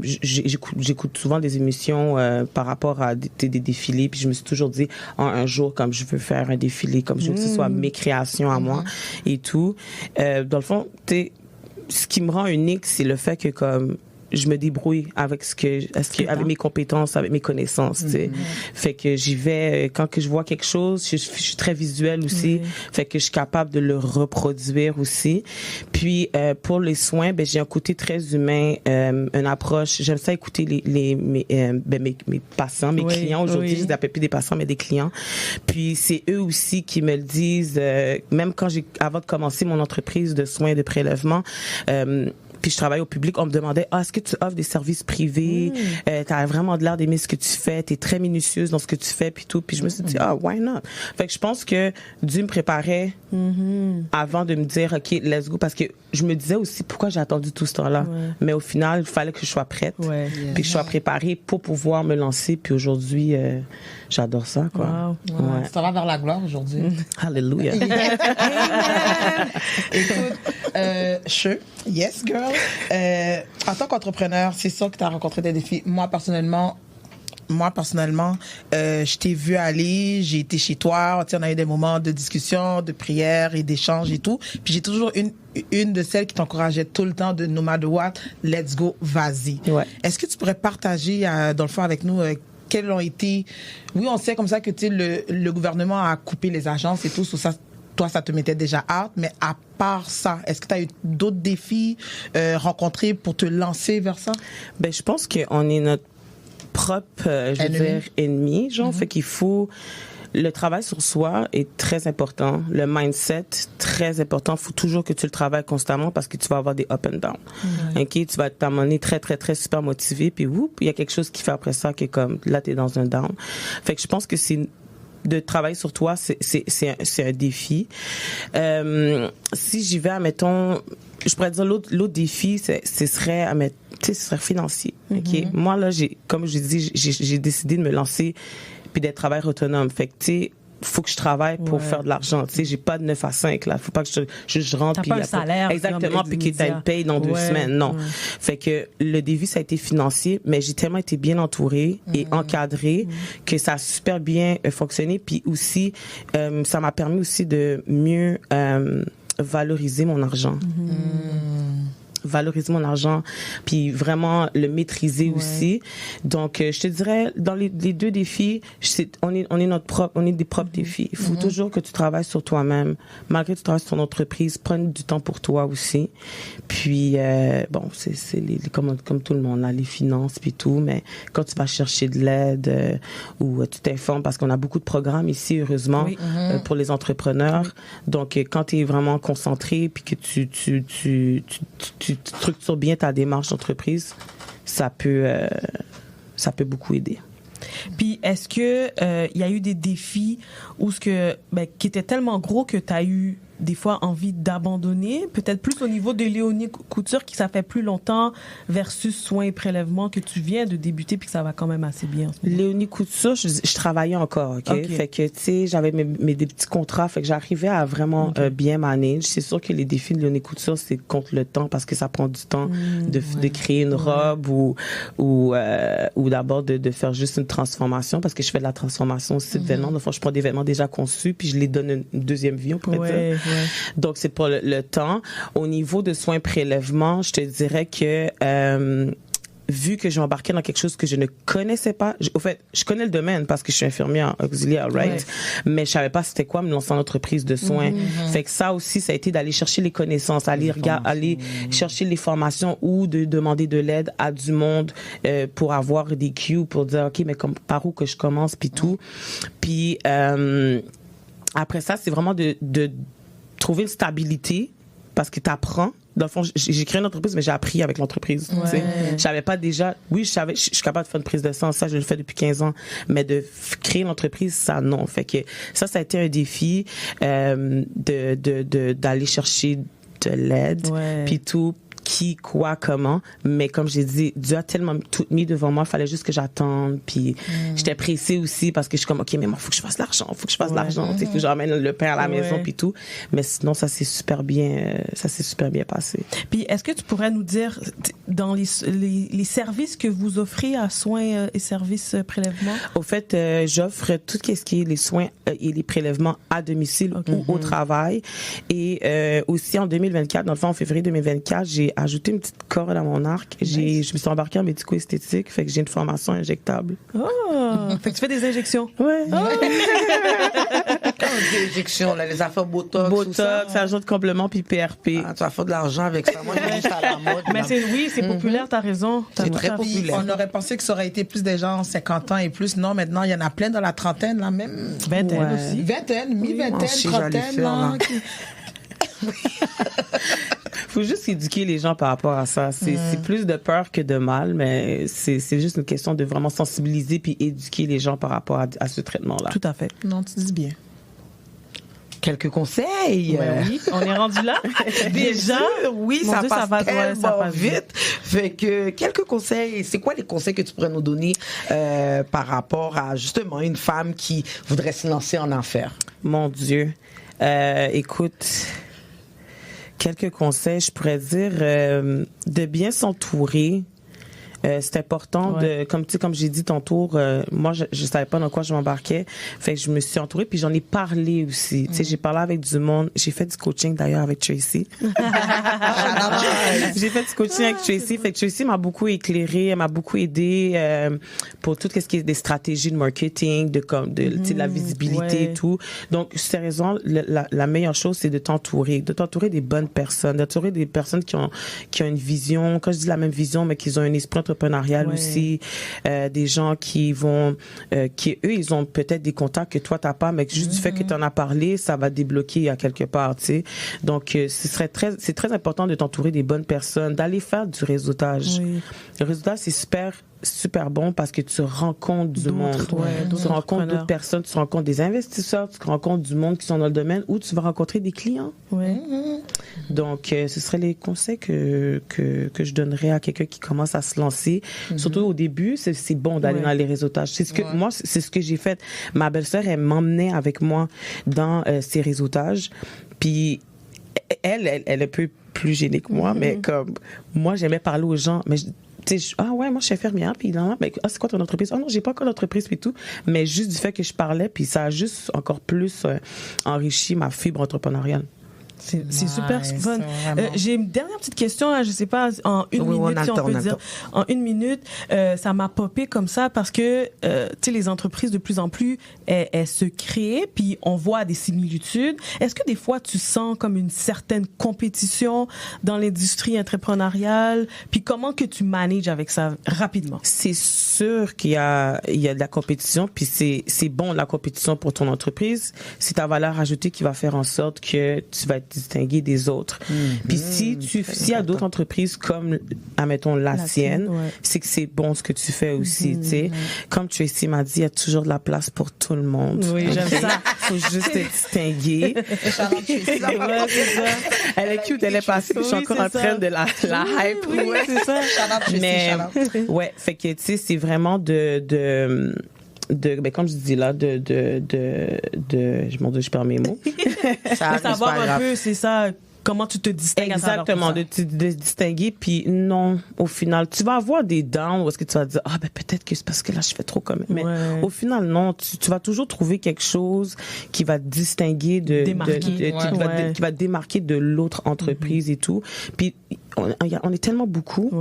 J'écoute souvent des émissions par rapport à des défilés, puis je me suis toujours dit un jour, comme je veux faire un défilé, comme je veux que ce soit mes créations à moi et tout. Dans le fond, ce qui me rend unique, c'est le fait que comme je me débrouille avec avec mes compétences, avec mes connaissances, tu sais. Fait que j'y vais, quand que je vois quelque chose, je suis très visuelle aussi. Fait que je suis capable de le reproduire aussi. Puis, pour les soins, j'ai un côté très humain, une approche. J'aime ça écouter mes patients, mes clients. Aujourd'hui, je les appelle plus des patients, mais des clients. Puis, c'est eux aussi qui me le disent, même avant de commencer mon entreprise de soins et de prélèvement, puis je travaille au public, on me demandait, est-ce que tu offres des services privés? T'as vraiment de l'air d'aimer ce que tu fais, t'es très minutieuse dans ce que tu fais, puis tout. Puis je me suis dit, why not? Fait que je pense que Dieu me préparait avant de me dire, OK, let's go, parce que je me disais aussi pourquoi j'ai attendu tout ce temps-là. Mais au final, il fallait que je sois prête, puis que je sois préparée pour pouvoir me lancer. Puis aujourd'hui, j'adore ça, quoi. Wow. Tu t'en vas vers la gloire aujourd'hui. Alléluia. Écoute, yes, girl. En tant qu'entrepreneur, c'est sûr que tu as rencontré des défis. Moi, personnellement, je t'ai vu aller, j'ai été chez toi, on a eu des moments de discussion, de prière et d'échange et tout. Puis j'ai toujours une de celles qui t'encourageait tout le temps de no matter what, let's go, vas-y. Est-ce que tu pourrais partager, dans le fond, avec nous, quels ont été... Oui, on sait comme ça que le gouvernement a coupé les agences et tout, sur ça. Toi, ça te mettait déjà out, mais à part ça, est-ce que tu as eu d'autres défis rencontrés pour te lancer vers ça? Je pense qu'on est notre propre, ennemi, genre, fait qu'il faut... Le travail sur soi est très important. Le mindset, très important. Il faut toujours que tu le travailles constamment parce que tu vas avoir des up and down. OK? Tu vas être à un moment donné très, très, très super motivé. Puis, il y a quelque chose qui fait après ça qui est comme, là, t'es dans un down. Fait que je pense que de travailler sur toi, c'est un défi. Si j'y vais, admettons, je pourrais dire l'autre défi, ce serait financier. OK? Moi, là, comme je dis, j'ai décidé de me lancer puis d'être travailleur autonome. Fait que, tu sais, faut que je travaille pour faire de l'argent. Tu sais, j'ai pas de 9 à 5, là. Faut pas que je rentre. T'as pas un salaire. Exactement, puis que t'as une paye dans 2 semaines. Non. Fait que le défi, ça a été financier, mais j'ai tellement été bien entourée et encadrée que ça a super bien fonctionné. Puis aussi, ça m'a permis aussi de mieux valoriser mon argent. Valoriser mon argent, puis vraiment le maîtriser aussi. Donc, je te dirais, dans les deux défis, on est des propres défis. Il faut toujours que tu travailles sur toi-même. Malgré que tu travailles sur ton entreprise, prends du temps pour toi aussi. Puis, c'est comme tout le monde, là, les finances puis tout, mais quand tu vas chercher de l'aide ou tu t'informes, parce qu'on a beaucoup de programmes ici, heureusement, pour les entrepreneurs. Donc, quand tu es vraiment concentré puis que tu tu structures bien ta démarche d'entreprise, ça peut beaucoup aider. Puis est-ce que il y a eu des défis où qui étaient tellement gros que tu as eu des fois envie d'abandonner, peut-être plus au niveau de Léonie Couture qui ça fait plus longtemps versus soins et prélèvements que tu viens de débuter puis que ça va quand même assez bien. Léonie Couture, je travaillais encore, OK? Fait que tu sais, j'avais des petits contrats, fait que j'arrivais à vraiment bien manage. C'est sûr que les défis de Léonie Couture, c'est contre le temps parce que ça prend du temps de créer une robe ou d'abord de faire juste une transformation parce que je fais de la transformation aussi de vêtements. Enfin, je prends des vêtements déjà conçus puis je les donne une deuxième vie, on pourrait dire. Ouais. Donc, c'est pour le temps. Au niveau de soins prélèvements, je te dirais que vu que j'ai embarqué dans quelque chose que je ne connaissais pas, au fait, je connais le domaine parce que je suis infirmière auxiliaire, right? Mais je savais pas c'était quoi me lancer en entreprise de soins. Fait que ça aussi, ça a été d'aller chercher les connaissances, aller chercher les formations ou de demander de l'aide à du monde pour avoir des cues, pour dire, OK, mais par où que je commence, puis tout. Puis après ça, c'est vraiment de trouver une stabilité parce que tu apprends. Dans le fond, j'ai créé une entreprise, mais j'ai appris avec l'entreprise. Ouais. Je savais pas déjà... Oui, je suis capable de faire une prise de sang. Ça, je le fais depuis 15 ans. Mais de créer une entreprise, ça, non. Fait que ça a été un défi d'aller chercher de l'aide. Puis tout... qui, quoi, comment. Mais comme j'ai dit, Dieu a tellement tout mis devant moi, il fallait juste que j'attende. Puis j'étais pressée aussi parce que je suis comme, OK, mais moi, il faut que je fasse l'argent, il faut que je fasse l'argent. Il faut que j'emmène le pain à la maison, puis tout. Mais sinon, ça s'est super bien passé. Puis est-ce que tu pourrais nous dire, dans les services que vous offrez à soins et services prélèvements? Au fait, j'offre tout ce qui est les soins et les prélèvements à domicile ou au travail. Et aussi en 2024, dans le fond, en février 2024, j'ai ajouté une petite corde à mon arc. Je me suis embarquée en médico-esthétique, fait que j'ai une formation injectable. Oh! Fait que tu fais des injections? Ouais. Oh. Des injections, là, les affaires Botox. Botox, ajout de complément puis PRP. Ah, tu vas faire de l'argent avec ça. Moi, je à la mode. Mais c'est populaire, t'as raison. C'est très populaire. On aurait pensé que ça aurait été plus des gens 50 ans et plus. Non, maintenant, il y en a plein dans la trentaine, là, même. Vingtaine aussi. Vingtaine, mi-vingtaine, trentaine, là. Faut juste éduquer les gens par rapport à ça. C'est plus de peur que de mal, mais c'est juste une question de vraiment sensibiliser puis éduquer les gens par rapport à ce traitement-là. Tout à fait. Non, tu dis bien. Quelques conseils. Oui, on est rendu là. Déjà, oui, ça passe tellement vite. Fait que, quelques conseils. C'est quoi les conseils que tu pourrais nous donner par rapport à, justement, une femme qui voudrait se lancer en enfer? Mon Dieu. Écoute... Quelques conseils, je pourrais dire de bien s'entourer. C'est important de, comme j'ai dit tantôt, moi je savais pas dans quoi je m'embarquais, fait que je me suis entourée puis j'en ai parlé aussi. Tu sais, j'ai parlé avec du monde, j'ai fait du coaching d'ailleurs avec Tracy. J'ai fait du coaching avec Tracy, fait que Tracy m'a beaucoup éclairée, elle m'a beaucoup aidée pour tout ce qui est des stratégies de marketing, de la visibilité et tout. Donc sérieusement, la meilleure chose c'est de t'entourer des bonnes personnes, d'entourer des personnes qui ont une vision, quand je dis la même vision mais qui ont un esprit entrepreneurial aussi, des gens qui vont qui eux ils ont peut-être des contacts que toi t'as pas, mais juste du fait que t'en as parlé, ça va débloquer à quelque part, tu sais. Donc c'est très important de t'entourer des bonnes personnes, d'aller faire du réseautage. Le réseautage c'est super bon parce que tu rencontres du monde. Tu rencontres d'autres personnes, tu rencontres des investisseurs, tu rencontres du monde qui sont dans le domaine ou tu vas rencontrer des clients. Donc, ce seraient les conseils que je donnerais à quelqu'un qui commence à se lancer. Surtout au début, c'est bon d'aller dans les réseautages. C'est ce que moi, c'est ce que j'ai fait. Ma belle-sœur, elle m'emmenait avec moi dans ces réseautages. Puis, elle est un peu plus gênée que moi, mais comme moi, j'aimais parler aux gens, mais moi je suis infirmière puis c'est quoi ton entreprise? Non, j'ai pas encore d'entreprise puis tout, mais juste du fait que je parlais puis ça a juste encore plus enrichi ma fibre entrepreneuriale. C'est super fun. J'ai une dernière petite question, je sais pas, en une minute, si on peut dire. En une minute, ça m'a popé comme ça parce que, tu sais, les entreprises de plus en plus, elles se créent, puis on voit des similitudes. Est-ce que des fois, tu sens comme une certaine compétition dans l'industrie entrepreneuriale? Puis comment que tu manages avec ça rapidement? C'est sûr qu'il y a de la compétition, puis c'est bon la compétition pour ton entreprise. C'est ta valeur ajoutée qui va faire en sorte que tu vas être distinguer des autres. Puis s'il y a d'autres entreprises comme, admettons, la sienne, c'est que c'est bon ce que tu fais aussi, tu sais. Comme Tracy m'a dit, il y a toujours de la place pour tout le monde. Oui, j'aime ça. Faut juste te distinguer. Elle est cute, elle est passée, je suis encore en train de la hype. Oui, c'est ça. Mais, ouais, fait que, tu sais, c'est vraiment ben, comme je dis là, mon Dieu, je perds mes mots. Savoir un peu, c'est ça, comment tu te distingues. Exactement, de distinguer. Puis non, au final, tu vas avoir des downs où est-ce que tu vas te dire, ben peut-être que c'est parce que là, je fais trop comme. Mais au final, non, tu vas toujours trouver quelque chose qui va te distinguer qui va te démarquer de l'autre entreprise et tout. Puis on est tellement beaucoup.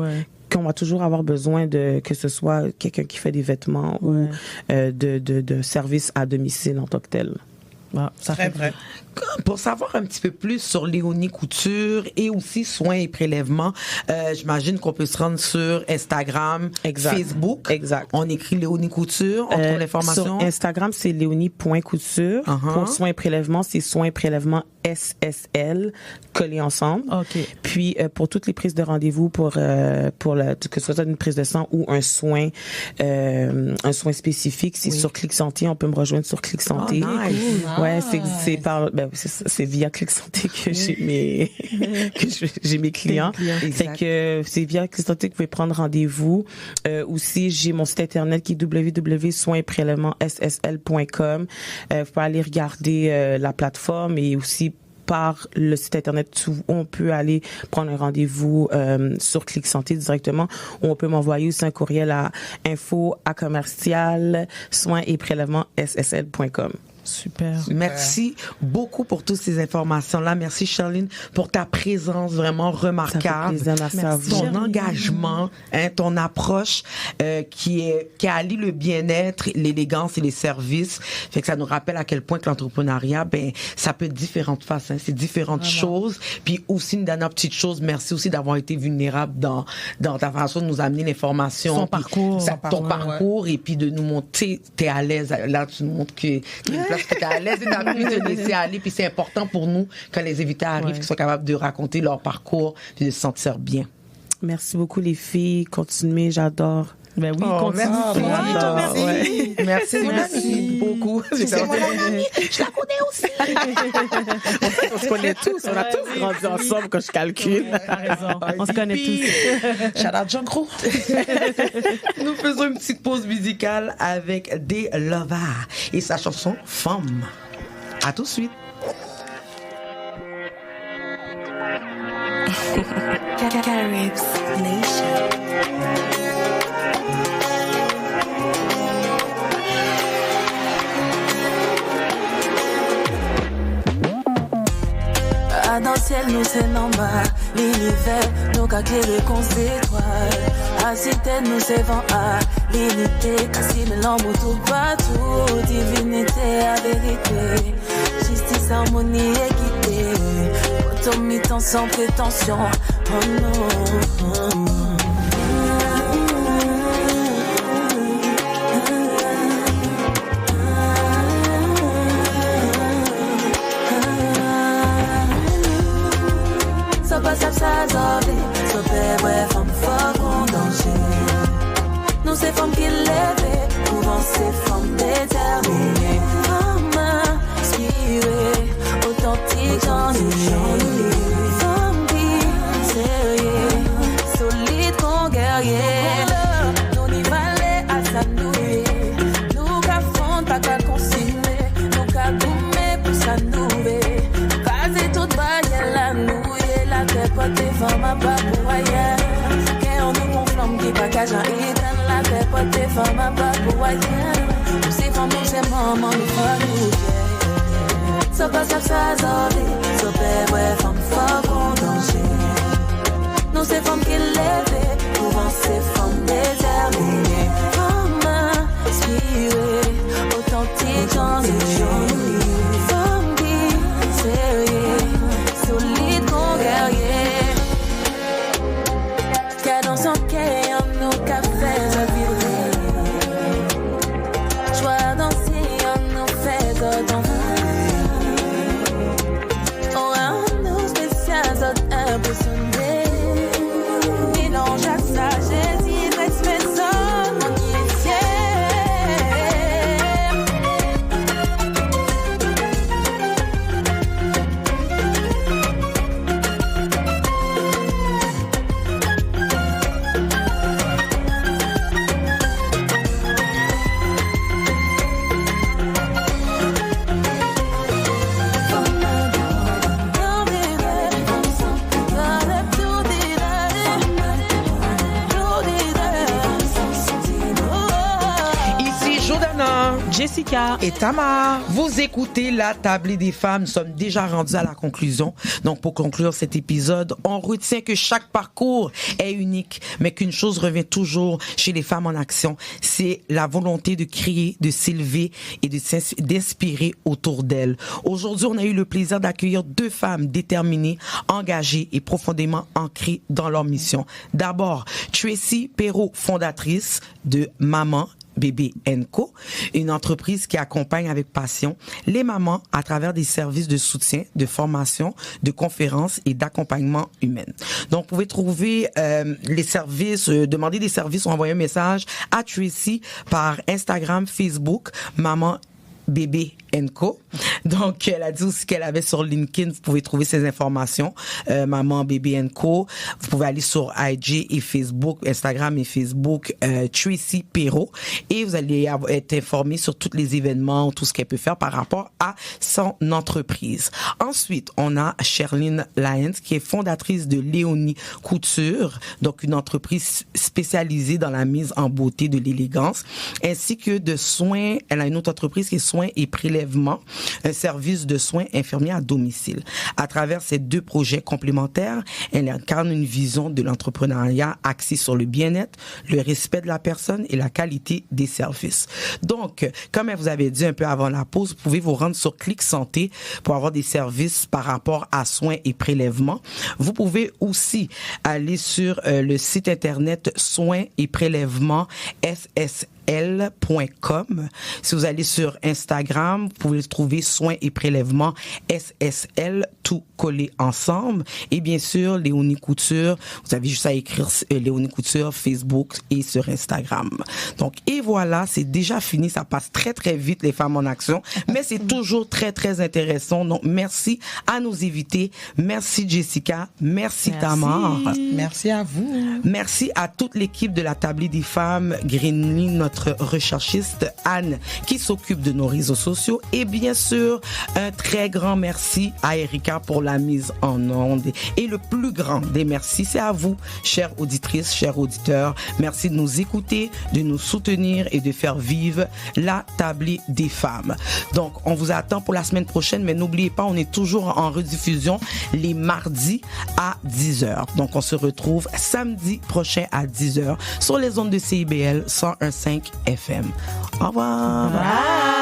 Qu'on va toujours avoir besoin que ce soit quelqu'un qui fait des vêtements ou de services à domicile en tant que tel. Ça fait vrai. Pour savoir un petit peu plus sur Léonie Couture et aussi soins et prélèvements, j'imagine qu'on peut se rendre sur Instagram, Facebook. Exact. On écrit Léonie Couture, on trouve l'information. Sur Instagram, c'est léonie.couture. Pour soins et prélèvements, c'est soins et prélèvements SSL collés ensemble. Puis pour toutes les prises de rendez-vous que ce soit une prise de sang ou un soin spécifique, c'est sur Clic Santé. On peut me rejoindre sur Clic Santé. Ouais, c'est via Clic Santé que j'ai mes clients. Fait que c'est via Clic Santé que vous pouvez prendre rendez-vous. Aussi, j'ai mon site internet qui est www.soinsprélèvementsssl.com. Vous pouvez aller regarder la plateforme et aussi par le site internet où on peut aller prendre un rendez-vous sur Clic Santé directement, ou on peut m'envoyer aussi un courriel à info@soins-et-prélèvements-ssl.com. Super. Merci beaucoup pour toutes ces informations-là. Merci, Charline, pour ta présence vraiment remarquable. Ton engagement, ton approche qui allie le bien-être, l'élégance et les services. Fait que ça nous rappelle à quel point que l'entrepreneuriat, ça peut être différentes faces. C'est différentes choses. Puis aussi, une dernière petite chose, merci aussi d'avoir été vulnérable dans ta façon de nous amener l'information. Ton parcours. Ton parcours et puis de nous montrer, t'es à l'aise. Là, tu nous montres qu'il y a une place que t'es à l'aise et t'as pu te laisser aller. Puis c'est important pour nous, quand les invités arrivent, qu'ils soient capables de raconter leur parcours et de se sentir bien. Merci beaucoup, les filles. Continuez, j'adore. Ben oui, continue. Merci beaucoup. C'est mon amie. Je la connais aussi. On se connaît tous. On a tous grandi ensemble quand je calcule. T'as raison. On se connaît tous. Shout out Jean-Gros. Nous faisons une petite pause musicale avec Des Lovers et sa chanson Femme. À tout de suite. Caribs Nation. Dans le ciel, nous c'est normal. L'univers, nous qu'à clairer qu'on s'étoile. À cité, nous c'est vent à l'unité. Cassis le l'amour tout partout. Divinité à vérité. Justice, harmonie, équité. Automite sans prétention. Oh non. Ça zové, sauver, ouais, femme fort en danger. Nous, c'est femmes qui lèvent, souvent c'est femmes déterminées. Femmes inspirées, authentiques, j'en ai. Femmes qui, sérieux, solides, qu'on guerrier. Nous, n'y valait à s'annouer. Nous, qu'à fond, pas qu'à consigner. Nous, qu'à gommer pour s'annouer. Caser toute baguette la nouille. Tes femmes à pas pour ailleurs. Qu'est-ce nous conflamme qui pas qu'à j'en éteindre la tête. Pas tes femmes à pas pour ailleurs. Nous c'est femmes, nous c'est maman, nous frères, nous fiers. Ça passe à ça, zové. Ça paie, ouais, femme fort en danger. Nous c'est femmes qui lèvent. Souvent c'est femmes déterminées. Femmes inspirées. Authentiques, j'en ai. Femmes qui, sérieux. Solide, qu'on guerrier. Dans son cœur, nos cafés à vivre. Joie danser, on nous fait d'entendre. Oh, on Jessica et Tamar. Vous écoutez La Tablée des femmes. Nous sommes déjà rendus à la conclusion. Donc, pour conclure cet épisode, on retient que chaque parcours est unique, mais qu'une chose revient toujours chez les femmes en action, c'est la volonté de crier, de s'élever et d'inspirer autour d'elles. Aujourd'hui, on a eu le plaisir d'accueillir 2 femmes déterminées, engagées et profondément ancrées dans leur mission. D'abord, Tracy Perrault, fondatrice de Maman Bébé & Co, une entreprise qui accompagne avec passion les mamans à travers des services de soutien, de formation, de conférences et d'accompagnement humain. Donc, vous pouvez trouver les services, demander des services ou envoyer un message à Tracy par Instagram, Facebook, Maman Bébé & Co. Donc, elle a dit aussi qu'elle avait sur LinkedIn, vous pouvez trouver ces informations, Maman Bébé & Co. Vous pouvez aller sur IG et Facebook, Instagram et Facebook, Tracy Perrault, et vous allez être informé sur tous les événements, tout ce qu'elle peut faire par rapport à son entreprise. Ensuite, on a Sherline Lyons, qui est fondatrice de Léonie Couture, donc une entreprise spécialisée dans la mise en beauté de l'élégance, ainsi que de soins. Elle a une autre entreprise qui est soins et prélèvements, un service de soins infirmiers à domicile. À travers ces 2 projets complémentaires, elle incarne une vision de l'entrepreneuriat axée sur le bien-être, le respect de la personne et la qualité des services. Donc, comme elle vous avait dit un peu avant la pause, vous pouvez vous rendre sur Clic Santé pour avoir des services par rapport à soins et prélèvements. Vous pouvez aussi aller sur le site internet soins et prélèvements SSL.com. Si vous allez sur Instagram, vous pouvez trouver soins et prélèvements SSL, tout collé ensemble. Et bien sûr, Léonie Couture, vous avez juste à écrire Léonie Couture, Facebook et sur Instagram. Donc, et voilà, c'est déjà fini. Ça passe très, très vite, les femmes en action. Mais c'est toujours très, très intéressant. Donc, merci à nos invités. Merci, Jessica. Merci. Tamar. Merci à vous. Merci à toute l'équipe de la Tablée des femmes, Greenly, notre recherchiste Anne, qui s'occupe de nos réseaux sociaux. Et bien sûr, un très grand merci à Erika pour la mise en onde. Et le plus grand des merci, c'est à vous, chères auditrices, chers auditeurs. Merci de nous écouter, de nous soutenir et de faire vivre la Tablée des femmes. Donc, on vous attend pour la semaine prochaine, mais n'oubliez pas, on est toujours en rediffusion les mardis à 10h. Donc, on se retrouve samedi prochain à 10h sur les ondes de CIBL 101.5 FM. Au revoir. Bye.